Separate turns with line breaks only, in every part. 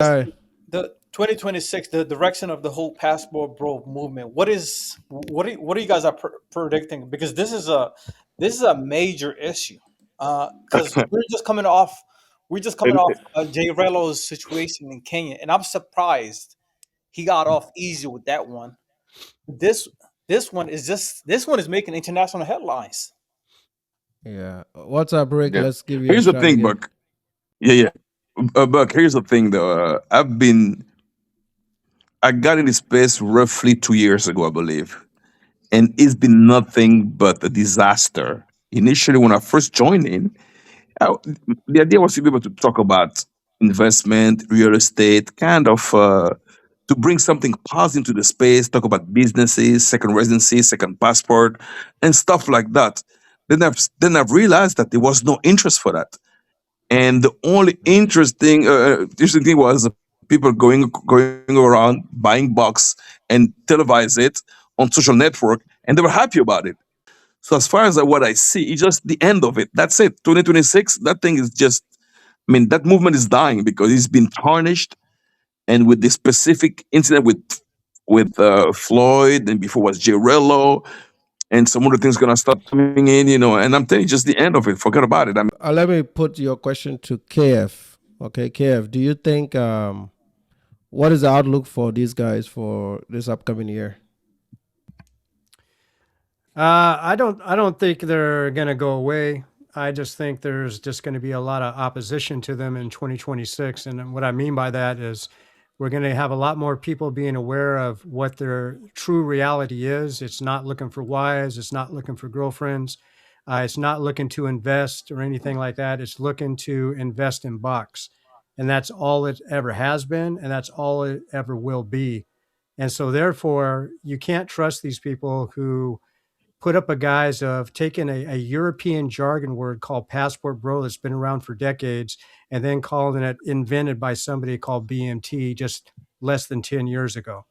Sorry.
the 2026, the direction of the whole passport bro movement. What are you guys are predicting? Because this is a major issue. Because we're just coming
And
off Jay Relo's situation in Kenya, and I'm surprised he got off easy with that one. This this one is making international headlines.
Yeah. What's up, Rick?
yeah,
Let's give you a
here's the
shot
thing,
again.
Buck. Yeah, yeah. Buck, here's the thing though. I got in this space roughly 2 years ago, I believe, and it's been nothing but a disaster. Initially, when I first joined in, I, the idea was to be able to talk about investment, real estate, kind of to bring something positive to the space, talk about businesses, second residency, second passport, and stuff like that. Then I've realized that there was no interest for that. And the only interesting thing was people going around buying box and televise it on social network, and they were happy about it. So as far as what I see, it's just the end of it. That's it. 2026. That thing is just. I mean, that movement is dying because it's been tarnished, and with the specific incident with Floyd, and before was Jirello, and some other things gonna start coming in, And I'm telling you, just the end of it. Forget about it. I mean,
Let me put your question to KF. Okay, KF, do you think what is the outlook for these guys for this upcoming year?
I don't think they're going to go away. I just think there's just going to be a lot of opposition to them in 2026. And what I mean by that is we're going to have a lot more people being aware of what their true reality is. It's not looking for wives. It's not looking for girlfriends. It's not looking to invest or anything like that. It's looking to invest in bucks. And that's all it ever has been. And that's all it ever will be. And so therefore, you can't trust these people who put up a guise of taking a European jargon word called passport bro that's been around for decades and then calling it invented by somebody called BMT just less than 10 years ago,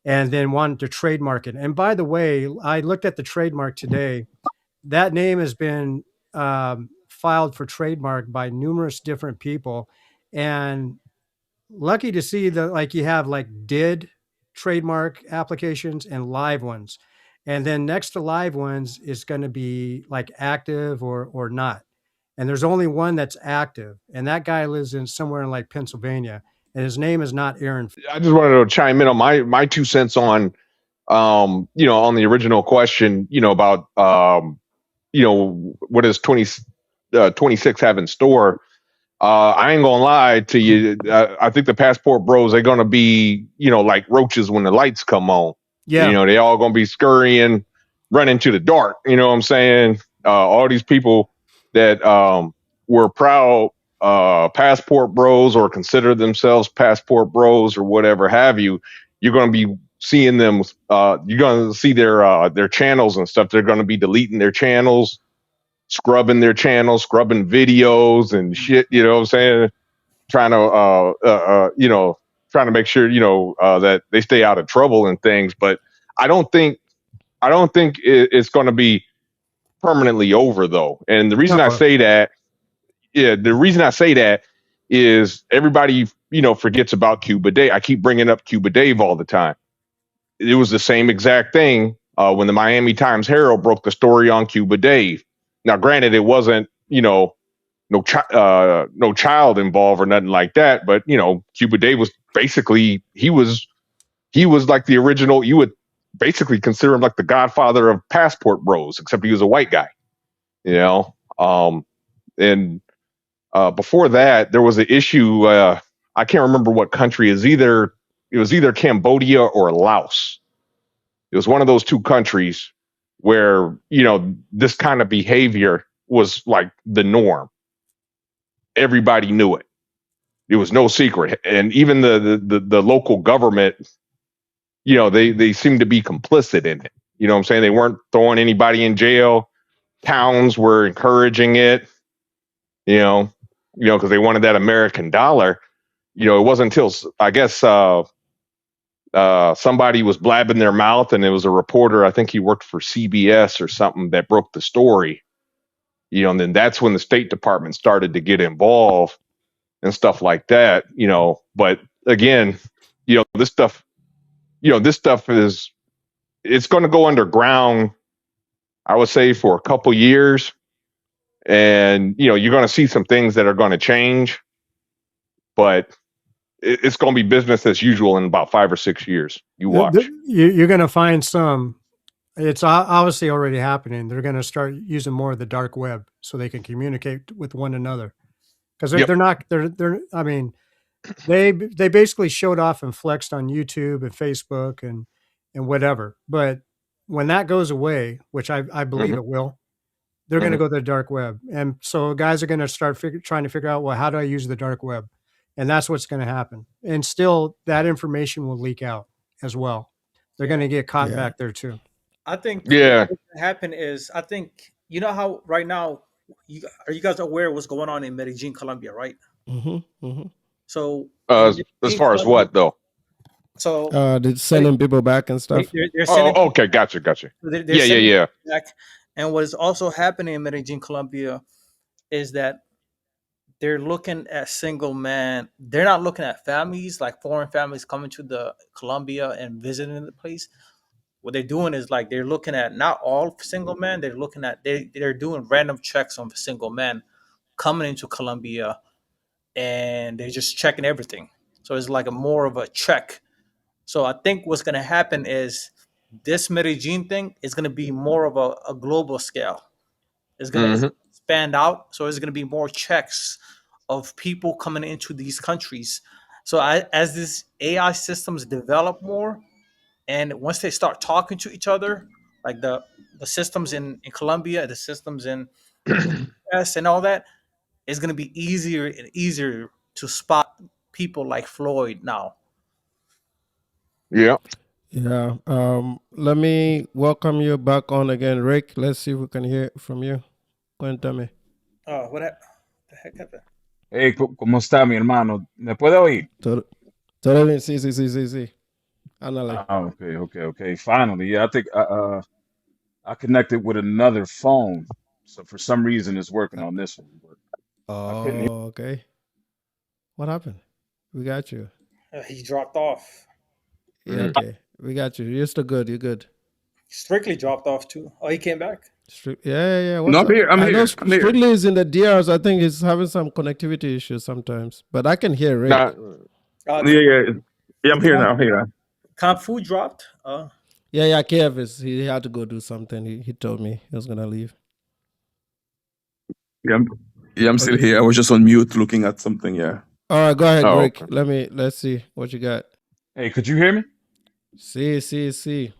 and then wanted to trademark it. And by the way, I looked at the trademark today. That name has been filed for trademark by numerous different people. And lucky to see that, like, you have like did trademark applications and live ones. And then next to live ones is going to be like active or not. And there's only one that's active. And that guy lives in somewhere in like Pennsylvania. And his name is not Aaron.
I just wanted to chime in on my 2 cents on on the original question, about what does 26 have in store. I ain't gonna lie to you. I think the passport bros are gonna be, like roaches when the lights come on.
Yeah.
They all gonna be scurrying, running to the dark. You know what I'm saying? All these people that were proud passport bros or consider themselves passport bros or whatever have you. You're gonna be seeing them. You're gonna see their channels and stuff. They're gonna be deleting their channels, scrubbing their channels, scrubbing videos and shit. You know what I'm saying? Trying to make sure that they stay out of trouble and things. But I don't think it's going to be permanently over though. And the reason I say that, is everybody forgets about Cuba Dave. I keep bringing up Cuba Dave all the time. It was the same exact thing when the Miami Times Herald broke the story on Cuba Dave. Now, granted, it wasn't, no child involved or nothing like that, but Cuba Dave was basically he was like the original. You would basically consider him like the godfather of passport bros, except he was a white guy. And before that, there was an issue. I can't remember what country is either. It was either Cambodia or Laos. It was one of those two countries where this kind of behavior was like the norm. Everybody knew it. It was no secret, and even the local government, they seemed to be complicit in it. You know what I'm saying? They weren't throwing anybody in jail. Towns were encouraging it. Because they wanted that American dollar. It wasn't until I guess somebody was blabbing their mouth, and it was a reporter. I think he worked for CBS or something that broke the story. And then that's when the State Department started to get involved. and stuff like that, but again, this stuff, it's going to go underground, I would say, for a couple years. And, you're going to see some things that are going to change, but it's going to be business as usual in about 5 or 6 years. You watch.
You're going to find some. It's obviously already happening. They're going to start using more of the dark web so they can communicate with one another. Because I mean, they basically showed off and flexed on YouTube and Facebook and whatever. But when that goes away, which I believe
Mhm.
it will, they're going to go to the dark web. And so guys are going to start trying to figure out, well, how do I use the dark web? And that's what's going to happen. And still, that information will leak out as well. They're going to get caught
Yeah.
back there too.
I think
Yeah.
what's gonna happen is, I think, you know how right now, are you guys aware of what's going on in Medellin, Colombia, right?
Mm-hmm. Mm-hmm.
So
As
Medellin,
far as
Colombia,
what though?
so
They're sending people back and stuff.
they're sending
Oh, okay, gotcha.
they're
Yeah.
sending people back. And what is also happening in Medellin, Colombia, is that they're looking at single men. They're not looking at families, like foreign families coming to the Colombia and visiting the place. What they're doing is, like, they're looking at not all single men. They're looking at they're doing random checks on single men coming into Colombia, and they're just checking everything. So it's like a more of a check. So I think what's going to happen is this Medellin thing is going to be more of a global scale. It's going to
hmm
expand out. So it's going to be more checks of people coming into these countries. So as these AI systems develop more, and once they start talking to each other, like the systems in Colombia, the systems in US and all that, it's going to be easier and easier to spot people like Floyd now.
Yeah.
Yeah. Let me welcome you back on again, Rick. Let's see if we can hear from you. Cuéntame.
Oh, what the heck happened?
Hey, ¿cómo está mi hermano? ¿Me puede oír?
Todo bien, sí. Ándale.
Okay. Finally, yeah, I think I connected with another phone, so for some reason it's working on this one. But I couldn't hear.
Oh, okay. What happened? We got you.
He dropped off.
Yeah, okay. We got you. You're still good. You're good.
Strictly dropped off too. Oh, he came back.
Yeah.
No,
What's
I'm
up?
here. I'm
I know
here. I'm here.
Strictly is in the DRs. I think he's having some connectivity issues sometimes, but I can hear Rick.
Nah,
Yeah. I'm here now. I'm here now.
Camp Food dropped.
Yeah. Kev he had to go do something. He told me he was gonna leave.
I'm still here. I was just on mute looking at something. Yeah.
All right, go ahead,
Oh,
Rick.
okay.
Let's see what you got.
Hey, could you hear me?
Sí.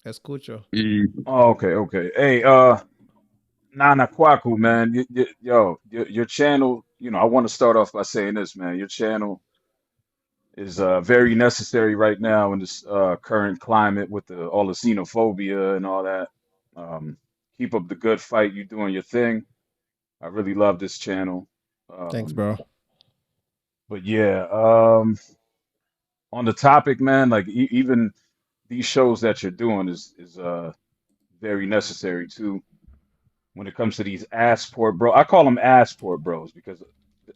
Escucho.
Oh, okay. Hey, Nana Kwaku, man, your channel. I want to start off by saying this, man. Your channel is very necessary right now in this current climate with all the xenophobia and all that. Keep up the good fight. You're doing your thing. I really love this channel.
Thanks, bro.
But yeah, on the topic, man, like even these shows that you're doing is very necessary too. When it comes to these passport bro, I call them passport bros because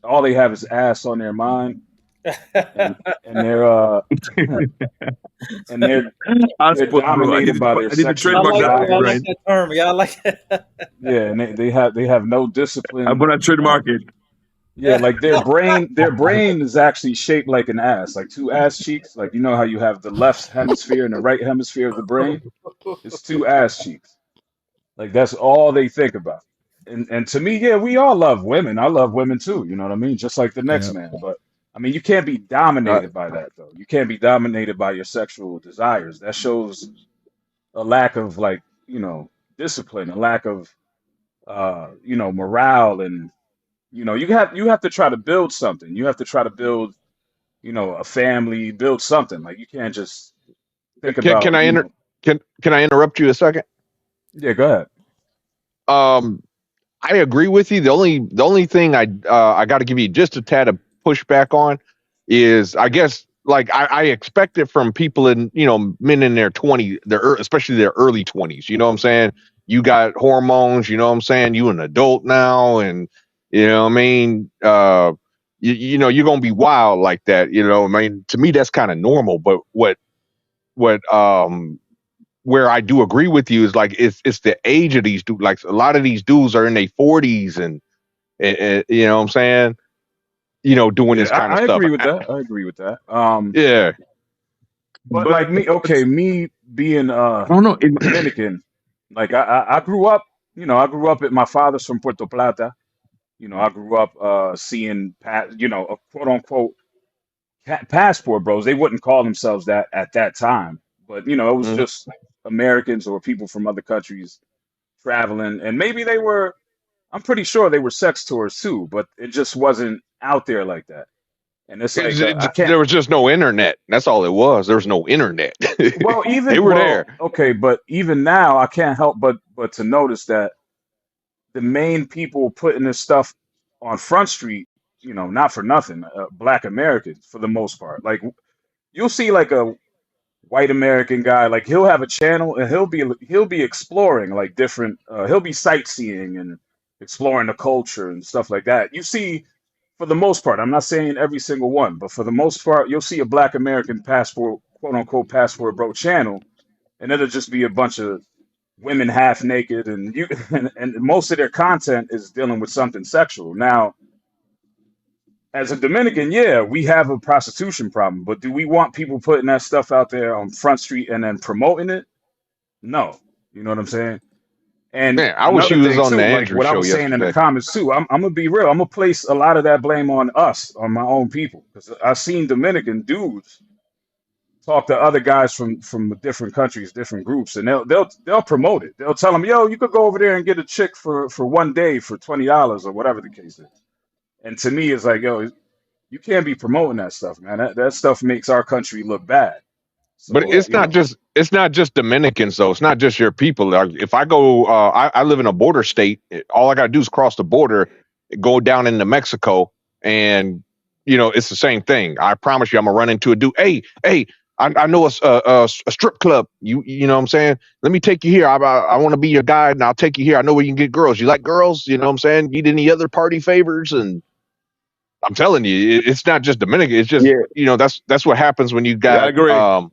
all they have is ass on their mind, and they're and they're dominated by their
I need to
sexual
trademark that,
I
desires.
like that term. Yeah, I like it.
Yeah, and they have no
I'm
discipline.
gonna trademark it.
Yeah, like their brain is actually shaped like an ass, like two ass cheeks. Like you know how you have the left hemisphere and the right hemisphere of the brain? It's two ass cheeks. Like that's all they think about. And to me, yeah, we all love women. I love women too, you know what I mean? Just like the next
Yeah.
man. But I mean, you can't be dominated by that though. You can't be dominated by your sexual desires. That shows a lack of discipline, a lack of morale, and you have to try to build something. You have to try to build, a family, build something. Like you can't just think
can
about,
can I interrupt you a second?
yeah, go ahead.
I agree with you. The only thing I got to give you just a tad of pushback on is, I guess, like I expect it from people in men in their 20s, especially their early 20s. You know what I'm saying? You got hormones. You know what I'm saying? You an adult now, and you know what I mean. you know, you're gonna be wild like that. You know, I mean, to me, that's kind of normal. But what where I do agree with you is like it's the age of these dudes. Like a lot of these dudes are in their 40s and you know what I'm saying? You know, doing
Yeah,
this kind of
I
stuff.
agree with that. I agree with that.
Yeah.
But like me, okay, me being
I don't know.
Dominican, like I grew up, you know, I grew up. My father's from Puerto Plata. You know, I grew up seeing, you know, a quote unquote passport bros. They wouldn't call themselves that at that time, but you know, it was
Mhm.
just Americans or people from other countries traveling, and maybe they were. I'm pretty sure they were sex tours too, but it just wasn't out there like that. And it's like I can't.
There was just no internet. That's all it was. There was no internet.
Well,
They
even
were there.
okay, but even now, I can't help but to notice that the main people putting this stuff on Front Street, you know, not for nothing, Black Americans for the most part. Like you'll see like a white American guy, like he'll have a channel and he'll be exploring like different. He'll be sightseeing and exploring the culture and stuff like that. You see, for the most part, I'm not saying every single one, but for the most part, you'll see a Black American passport, quote unquote, passport bro channel, and it'll just be a bunch of women half naked, and you and most of their content is dealing with something sexual. Now, as a Dominican, yeah, we have a prostitution problem, but do we want people putting that stuff out there on Front Street and then promoting it? No, you know what I'm saying. And
Man, I wish he
another
was
thing
on the
too, like
Andrew
what I
show
was saying in the
yesterday.
comments too, I'm gonna be real. I'm gonna place a lot of that blame on us, on my own people, because I've seen Dominican dudes talk to other guys from different countries, different groups, and they'll promote it. They'll tell them, "Yo, you could go over there and get a chick for 1 day for $20 or whatever the case is." And to me, it's like, yo, you can't be promoting that stuff, man. That stuff makes our country look bad.
But
So you know,
it's not just Dominicans though. It's not just your people. Like, if I go, I live in a border state. All I gotta do is cross the border, go down into Mexico, and you know it's the same thing. I promise you, I'm gonna run into a dude. Hey, I know a strip club. You know what I'm saying? Let me take you here. I want to be your guide, and I'll take you here. I know where you can get girls. You like girls? You know what I'm saying? Need any other party favors? And I'm telling you, it's not just Dominican. It's just
Yeah,
that's what happens when you
yeah, I
got
agree.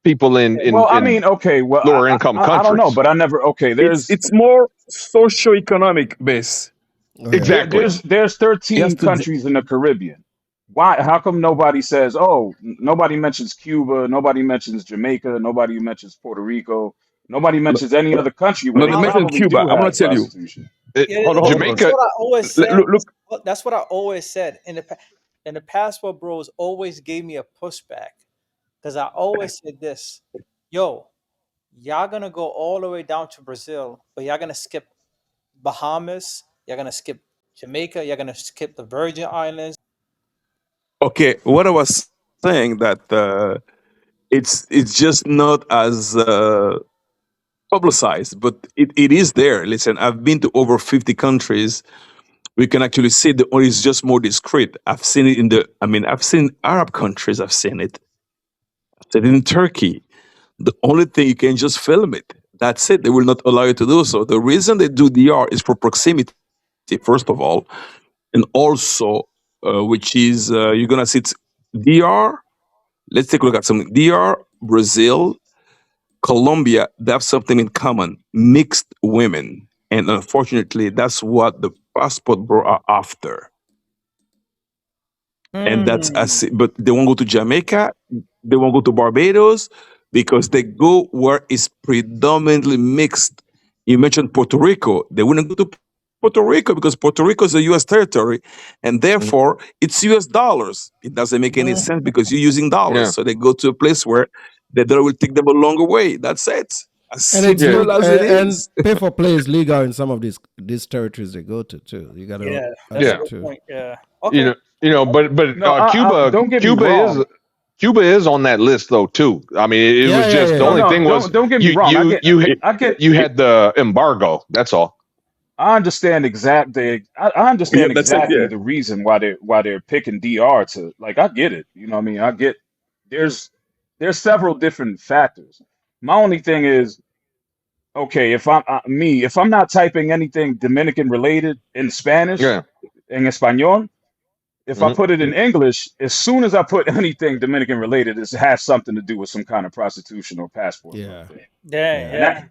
people
well, I
in
mean, okay, well,
lower income
I don't know,
countries.
but I never. Okay,
It's more socio-economic base.
Okay.
Exactly.
there's
He has
13
to.
countries in the Caribbean. Why? How come nobody says? Oh, nobody mentions Cuba. Nobody mentions Jamaica. Nobody mentions Puerto Rico. Nobody
No,
mentions any other country where
no,
they
they
I'm
mentioned
probably
Cuba.
do
I'm gonna
have
tell you.
prostitution.
Yeah,
Hold on.
that's
Jamaica.
what I always said.
Look.
That's what I always said. And the passport bros always gave me a pushback because I always said this, yo, y'all gonna go all the way down to Brazil, but y'all gonna skip Bahamas, y'all gonna skip Jamaica, you're gonna skip the Virgin Islands.
Okay, what I was saying that it's just not as publicized, but it is there. Listen, I've been to over 50 countries. We can actually see the or it's just more discreet. I've seen it in the. I mean, I've seen Arab countries. I've seen it. I've seen it in Turkey. The only thing you can just film it. That's it. They will not allow you to do so. The reason they do DR is for proximity, first of all, and also, which is you're gonna see DR. Let's take a look at something. DR, Brazil, Colombia. They have something in common: mixed women, and unfortunately, that's what the passport bro are after. And that's
Mm.
as but they won't go to Jamaica, they won't go to Barbados because they go where it's predominantly mixed. You mentioned Puerto Rico, they wouldn't go to Puerto Rico because Puerto Rico is a U.S. territory, and therefore it's U.S. dollars. It doesn't make any sense because you're using dollars,
Yeah.
so they go to a place where the dollar will take them a longer way. That's it. As
And it's
Yeah.
simple
legal,
as it
and
is.
pay for play is legal in some of these territories they go to too. You gotta
Yeah,
add
that's a
Yeah.
that
good
too.
point. Yeah.
You
Okay.
know. You know. But
No, don't get me
Cuba
wrong.
is on that list though too. I mean, it
Yeah,
was
yeah,
just
yeah,
the
No,
yeah.
only
no,
thing was
don't get me wrong.
It,
I get,
you had the embargo. That's all.
I understand I
yeah,
understand
that's it.
exactly
Yeah.
the reason why they're picking DR to like. I get it. You know what I mean? I get there's there's several different factors. My only thing is okay if I'm not typing anything Dominican related in Spanish
Yeah.
in Espanol, if I put it in English, as soon as I put anything Dominican related, it has something to do with some kind of prostitution or passport bro
Yeah.
thing.
Yeah,
And
yeah.
that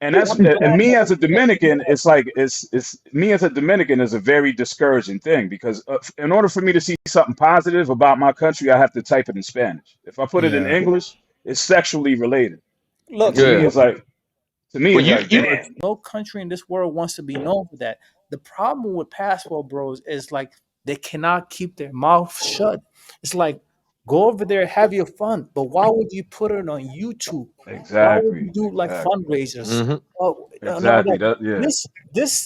and that's and me as a Dominican, it's like it's me as a Dominican is a very discouraging thing because in order for me to see something positive about my country, I have to type it in Spanish. If I put it in
Yeah.
English, it's sexually related, and
Look,
to me,
Yeah.
it's like
But
damn,
no country in this world wants to be known for that. The problem with passport bros is like they cannot keep their mouth shut. It's like go over there, have your fun, but why would you put it on YouTube? Why would you do like
exactly,
fundraisers?
Mm-hmm.
And all
exactly.
that.
That yeah,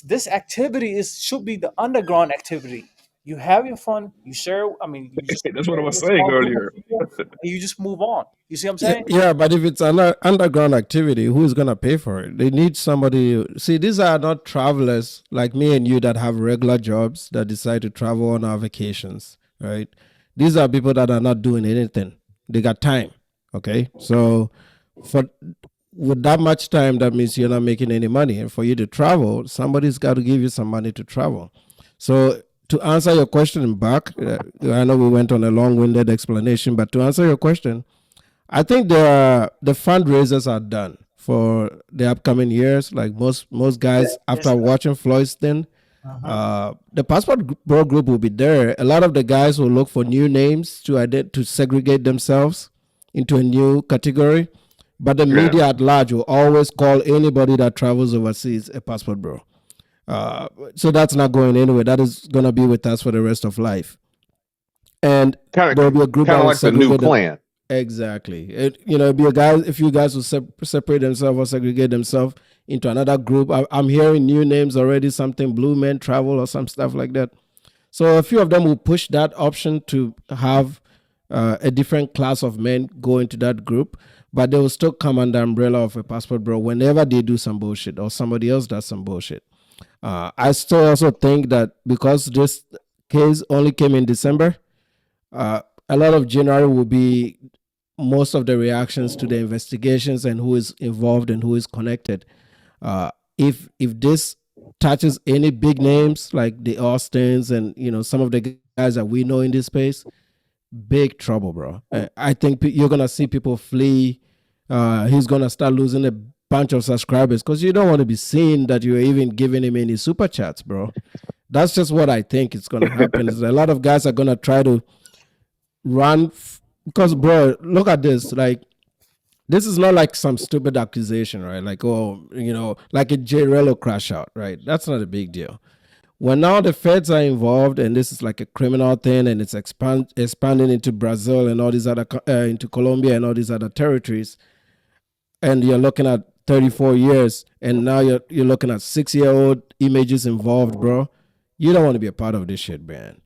This activity is should be the underground activity. You have your fun. You share. I mean, you just
that's what I
share
was
with a
saying
small group of
earlier.
people, and you just move on. You see what I'm
Yeah,
saying?
yeah, but if it's an underground activity, who's gonna pay for it? They need somebody. See, these are not travelers like me and you that have regular jobs that decide to travel on our vacations, right? These are people that are not doing anything. They got time. Okay, so for with that much time, that means you're not making any money, and for you to travel, somebody's got to give you some money to travel. So to answer your question back, I know we went on a long-winded explanation, but to answer your question, I think the fundraisers are done for the upcoming years. Like most guys,
It's
after watching Floyd's thing,
uh-huh.
the passport bro group will be there. A lot of the guys will look for new names to to segregate themselves into a new category. But the
Yeah.
media at large will always call anybody that travels overseas a passport bro. So that's not going anywhere. That is gonna be with us for the rest of life. And
Kind
there will
of
be a group
kind
that
of
will
like the new
segregate them.
clan.
Exactly. Be a guy. If you guys will separate themselves or segregate themselves into another group, I'm hearing new names already. Something Blue Men Travel or some stuff like that. So a few of them will push that option to have a different class of men go into that group, but they will still come under the umbrella of a passport bro whenever they do some bullshit or somebody else does some bullshit. I still also think that because this case only came in December, a lot of January will be most of the reactions to the investigations and who is involved and who is connected. If this touches any big names like the Austins and some of the guys that we know in this space, big trouble, bro. I think you're gonna see people flee. He's gonna start losing a bunch of subscribers because you don't want to be seen that you're even giving him any super chats, bro. That's just what I think is gonna happen. Is a lot of guys are gonna try to run because, bro, look at this. Like, this is not like some stupid accusation, right? Like, oh, like a J-Relo crash out, right? That's not a big deal. When now the feds are involved and this is like a criminal thing and it's expanding into Brazil and all these other into Colombia and all these other territories, and you're looking at 34 years and now you're looking at 6-year-old images involved, bro. You don't want to be a part of this shit, man.